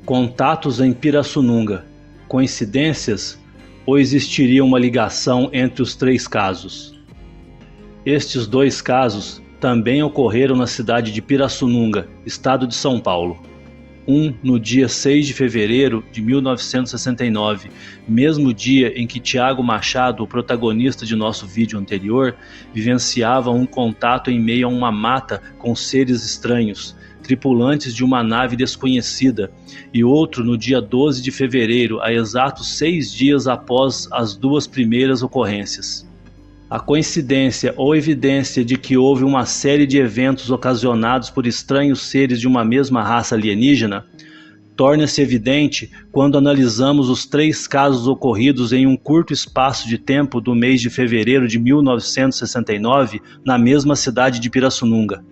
Contatos em Pirassununga. Coincidências? Ou existiria uma ligação entre os 3 casos? Estes 2 casos também ocorreram na cidade de Pirassununga, estado de São Paulo. Um no dia 6 de fevereiro de 1969, mesmo dia em que Tiago Machado, o protagonista de nosso vídeo anterior, vivenciava um contato em meio a uma mata com seres estranhos, tripulantes de uma nave desconhecida, e outro no dia 12 de fevereiro, a exatos 6 dias após as 2 primeiras ocorrências. A coincidência ou evidência de que houve uma série de eventos ocasionados por estranhos seres de uma mesma raça alienígena torna-se evidente quando analisamos os 3 casos ocorridos em um curto espaço de tempo do mês de fevereiro de 1969 na mesma cidade de Pirassununga,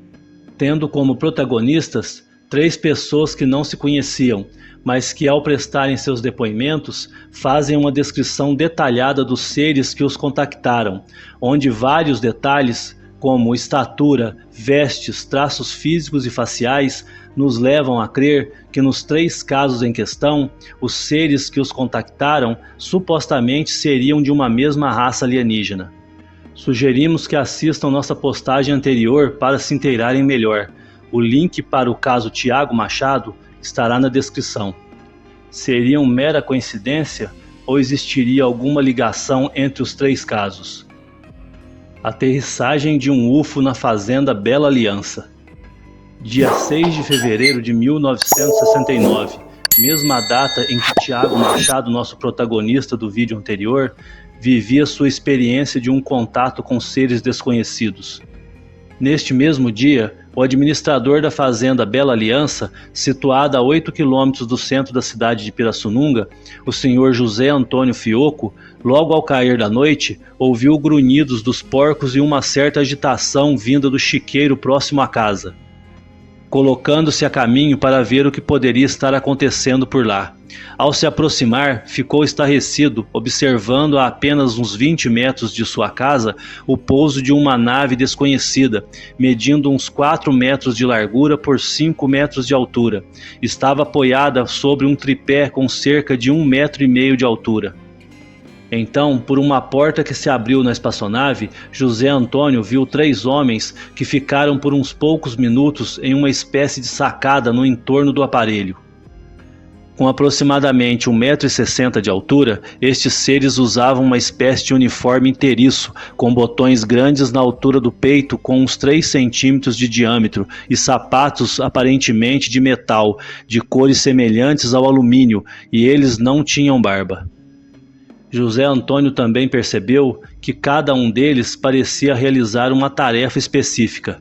tendo como protagonistas 3 pessoas que não se conheciam, mas que ao prestarem seus depoimentos fazem uma descrição detalhada dos seres que os contactaram, onde vários detalhes, como estatura, vestes, traços físicos e faciais, nos levam a crer que nos 3 casos em questão, os seres que os contactaram supostamente seriam de uma mesma raça alienígena. Sugerimos que assistam nossa postagem anterior para se inteirarem melhor. O link para o caso Tiago Machado estará na descrição. Seria uma mera coincidência ou existiria alguma ligação entre os 3 casos? Aterrissagem de um UFO na fazenda Bela Aliança. Dia 6 de fevereiro de 1969, mesma data em que Tiago Machado, nosso protagonista do vídeo anterior, vivia sua experiência de um contato com seres desconhecidos. Neste mesmo dia, o administrador da fazenda Bela Aliança, situada a 8 quilômetros do centro da cidade de Pirassununga, o senhor José Antônio Fioco, logo ao cair da noite, ouviu grunhidos dos porcos e uma certa agitação vinda do chiqueiro próximo à casa. Colocando-se a caminho para ver o que poderia estar acontecendo por lá. Ao se aproximar, ficou estarrecido, observando a apenas uns 20 metros de sua casa o pouso de uma nave desconhecida, medindo uns 4 metros de largura por 5 metros de altura. Estava apoiada sobre um tripé com cerca de 1,5 metro de altura. Então, por uma porta que se abriu na espaçonave, José Antônio viu 3 homens que ficaram por uns poucos minutos em uma espécie de sacada no entorno do aparelho. Com aproximadamente 1,60 m de altura, estes seres usavam uma espécie de uniforme inteiriço, com botões grandes na altura do peito com uns 3 centímetros de diâmetro e sapatos aparentemente de metal, de cores semelhantes ao alumínio, e eles não tinham barba. José Antônio também percebeu que cada um deles parecia realizar uma tarefa específica.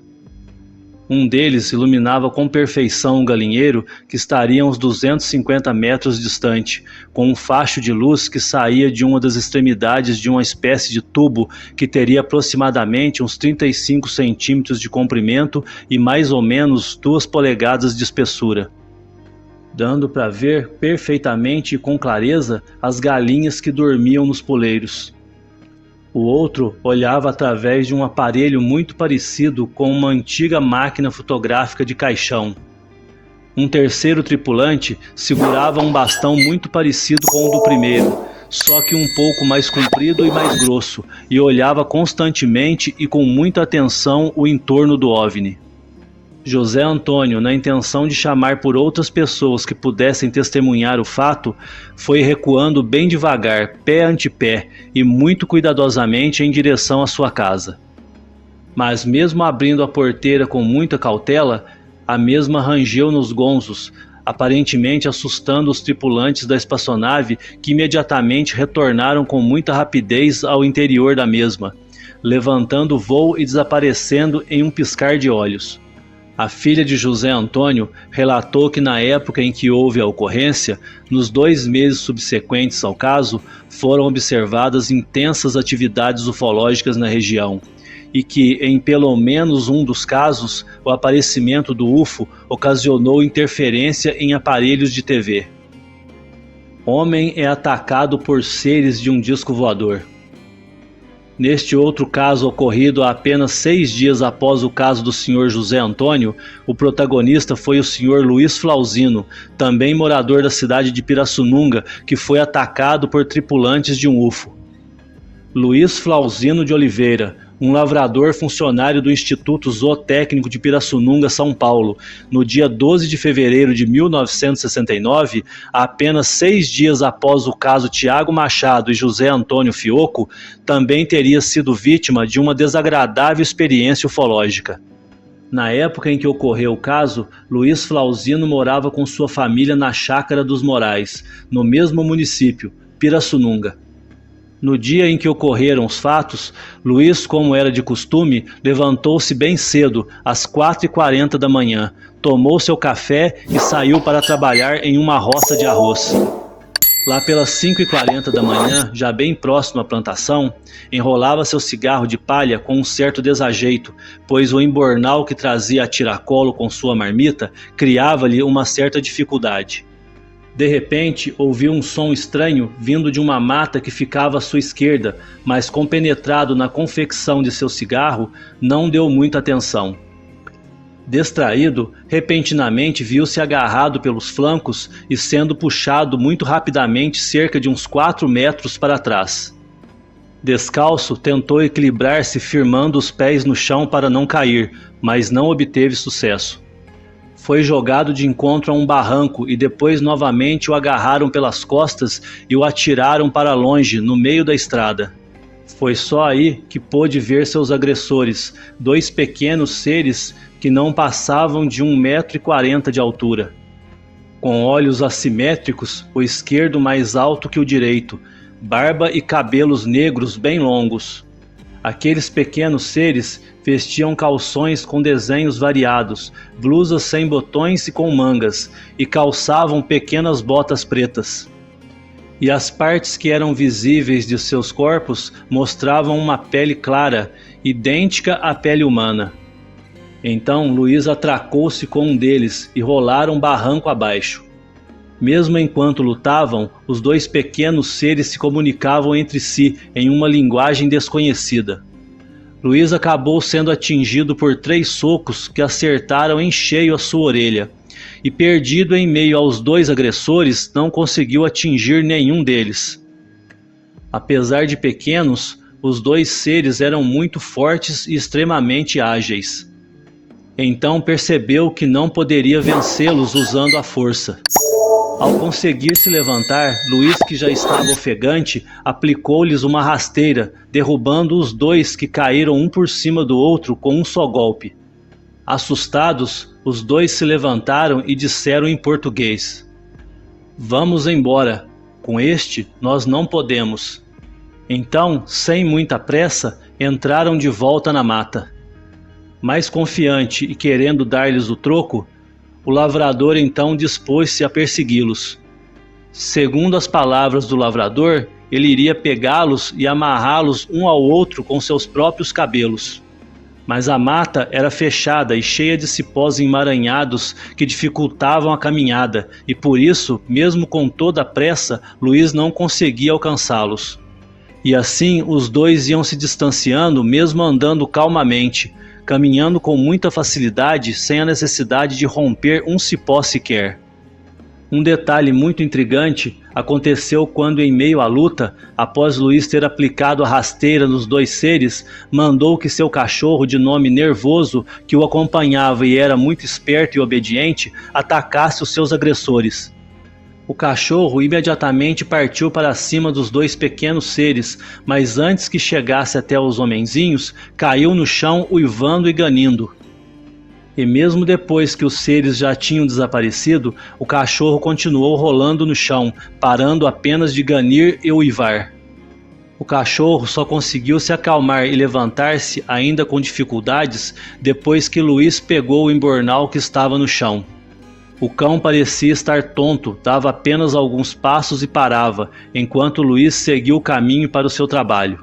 Um deles iluminava com perfeição um galinheiro que estaria a uns 250 metros distante, com um facho de luz que saía de uma das extremidades de uma espécie de tubo que teria aproximadamente uns 35 centímetros de comprimento e mais ou menos 2 polegadas de espessura, dando para ver perfeitamente e com clareza as galinhas que dormiam nos poleiros. O outro olhava através de um aparelho muito parecido com uma antiga máquina fotográfica de caixão. Um terceiro tripulante segurava um bastão muito parecido com o do primeiro, só que um pouco mais comprido e mais grosso, e olhava constantemente e com muita atenção o entorno do OVNI. José Antônio, na intenção de chamar por outras pessoas que pudessem testemunhar o fato, foi recuando bem devagar, pé ante pé, e muito cuidadosamente em direção à sua casa. Mas mesmo abrindo a porteira com muita cautela, a mesma rangeu nos gonzos, aparentemente assustando os tripulantes da espaçonave, que imediatamente retornaram com muita rapidez ao interior da mesma, levantando o voo e desaparecendo em um piscar de olhos. A filha de José Antônio relatou que na época em que houve a ocorrência, nos 2 meses subsequentes ao caso, foram observadas intensas atividades ufológicas na região, e que, em pelo menos um dos casos, o aparecimento do UFO ocasionou interferência em aparelhos de TV. Homem é atacado por seres de um disco voador. Neste outro caso ocorrido há apenas 6 dias após o caso do Sr. José Antônio, o protagonista foi o Sr. Luiz Flauzino, também morador da cidade de Pirassununga, que foi atacado por tripulantes de um UFO. Luiz Flauzino de Oliveira, um lavrador funcionário do Instituto Zootécnico de Pirassununga, São Paulo, no dia 12 de fevereiro de 1969, apenas 6 dias após o caso Tiago Machado e José Antônio Fioco, também teria sido vítima de uma desagradável experiência ufológica. Na época em que ocorreu o caso, Luiz Flauzino morava com sua família na Chácara dos Morais, no mesmo município, Pirassununga. No dia em que ocorreram os fatos, Luiz, como era de costume, levantou-se bem cedo, às 4h40 da manhã, tomou seu café e saiu para trabalhar em uma roça de arroz. Lá pelas 5h40 da manhã, já bem próximo à plantação, enrolava seu cigarro de palha com um certo desajeito, pois o embornal que trazia a tiracolo com sua marmita criava-lhe uma certa dificuldade. De repente, ouviu um som estranho vindo de uma mata que ficava à sua esquerda, mas compenetrado na confecção de seu cigarro, não deu muita atenção. Distraído, repentinamente viu-se agarrado pelos flancos e sendo puxado muito rapidamente cerca de uns 4 metros para trás. Descalço, tentou equilibrar-se firmando os pés no chão para não cair, mas não obteve sucesso. Foi jogado de encontro a um barranco e depois novamente o agarraram pelas costas e o atiraram para longe, no meio da estrada. Foi só aí que pôde ver seus agressores, 2 pequenos seres que não passavam de 1,40 m de altura. Com olhos assimétricos, o esquerdo mais alto que o direito, barba e cabelos negros bem longos. Aqueles pequenos seres vestiam calções com desenhos variados, blusas sem botões e com mangas, e calçavam pequenas botas pretas. E as partes que eram visíveis de seus corpos mostravam uma pele clara, idêntica à pele humana. Então Luiz atracou-se com um deles e rolaram barranco abaixo. Mesmo enquanto lutavam, os 2 pequenos seres se comunicavam entre si em uma linguagem desconhecida. Luiz acabou sendo atingido por 3 socos que acertaram em cheio a sua orelha, e perdido em meio aos 2 agressores, não conseguiu atingir nenhum deles. Apesar de pequenos, os 2 seres eram muito fortes e extremamente ágeis. Então percebeu que não poderia vencê-los usando a força. Ao conseguir se levantar, Luiz, que já estava ofegante, aplicou-lhes uma rasteira, derrubando os 2 que caíram um por cima do outro com um só golpe. Assustados, os 2 se levantaram e disseram em português: "Vamos embora, com este nós não podemos." Então, sem muita pressa, entraram de volta na mata. Mais confiante e querendo dar-lhes o troco, o lavrador então dispôs-se a persegui-los. Segundo as palavras do lavrador, ele iria pegá-los e amarrá-los um ao outro com seus próprios cabelos. Mas a mata era fechada e cheia de cipós emaranhados que dificultavam a caminhada, e por isso, mesmo com toda a pressa, Luiz não conseguia alcançá-los. E assim os 2 iam se distanciando, mesmo andando calmamente, caminhando com muita facilidade, sem a necessidade de romper um cipó sequer. Um detalhe muito intrigante aconteceu quando, em meio à luta, após Luiz ter aplicado a rasteira nos 2 seres, mandou que seu cachorro de nome Nervoso, que o acompanhava e era muito esperto e obediente, atacasse os seus agressores. O cachorro imediatamente partiu para cima dos 2 pequenos seres, mas antes que chegasse até os homenzinhos, caiu no chão uivando e ganindo. E mesmo depois que os seres já tinham desaparecido, o cachorro continuou rolando no chão, parando apenas de ganir e uivar. O cachorro só conseguiu se acalmar e levantar-se, ainda com dificuldades, depois que Luiz pegou o embornal que estava no chão. O cão parecia estar tonto, dava apenas alguns passos e parava, enquanto Luiz seguiu o caminho para o seu trabalho.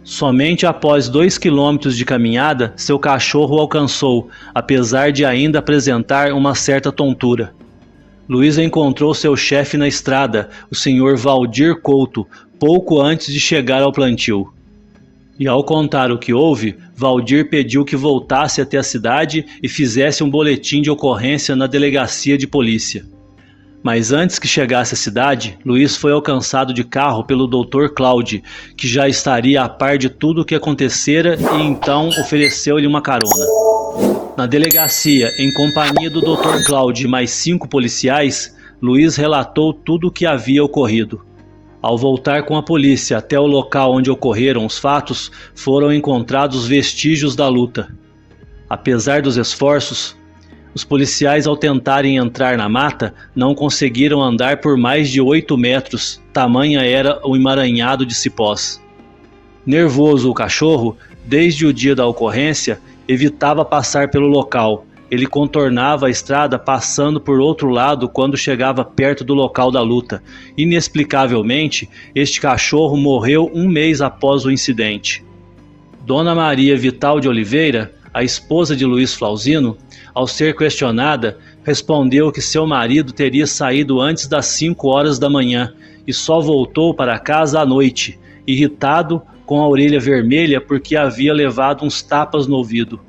Somente após 2 quilômetros de caminhada, seu cachorro o alcançou, apesar de ainda apresentar uma certa tontura. Luiz encontrou seu chefe na estrada, o Sr. Valdir Couto, pouco antes de chegar ao plantio. E ao contar o que houve, Valdir pediu que voltasse até a cidade e fizesse um boletim de ocorrência na delegacia de polícia. Mas antes que chegasse à cidade, Luiz foi alcançado de carro pelo Dr. Claude, que já estaria a par de tudo o que acontecera e então ofereceu-lhe uma carona. Na delegacia, em companhia do Dr. Claude e mais 5 policiais, Luiz relatou tudo o que havia ocorrido. Ao voltar com a polícia até o local onde ocorreram os fatos, foram encontrados vestígios da luta. Apesar dos esforços, os policiais, ao tentarem entrar na mata, não conseguiram andar por mais de 8 metros, tamanha era o emaranhado de cipós. Nervoso o cachorro, desde o dia da ocorrência, evitava passar pelo local. Ele contornava a estrada passando por outro lado quando chegava perto do local da luta. Inexplicavelmente, este cachorro morreu 1 mês após o incidente. Dona Maria Vital de Oliveira, a esposa de Luiz Flauzino, ao ser questionada, respondeu que seu marido teria saído antes das 5 horas da manhã e só voltou para casa à noite, irritado, com a orelha vermelha porque havia levado uns tapas no ouvido.